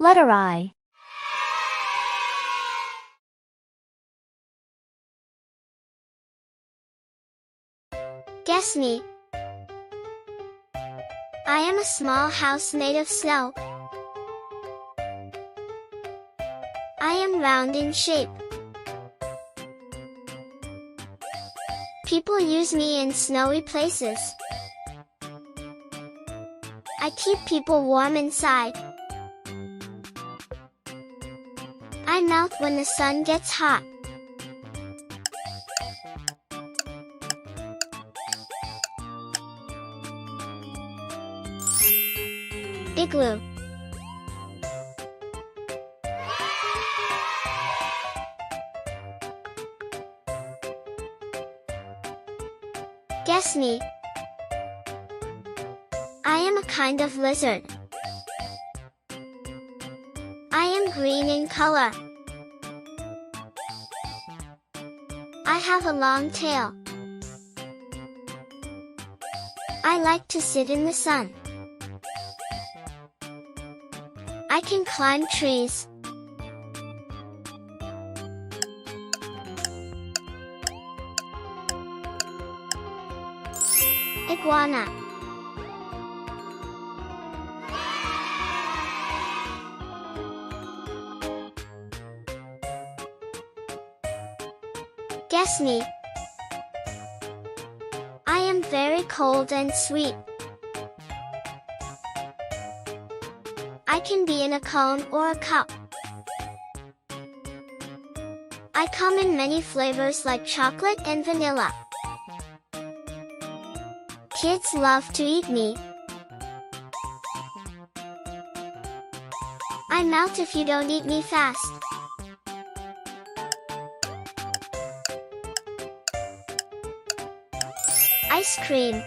Letter I. Guess me. I am a small house made of snow. I am round in shape. People use me in snowy places. I keep people warm inside. I melt when the sun gets hot. Igloo. Guess me. I am a kind of lizard. I am green in color. I have a long tail. I like to sit in the sun. I can climb trees. Iguana. Guess me. I am very cold and sweet. I can be in a cone or a cup. I come in many flavors like chocolate and vanilla. Kids love to eat me. I melt if you don't eat me fast. Ice cream.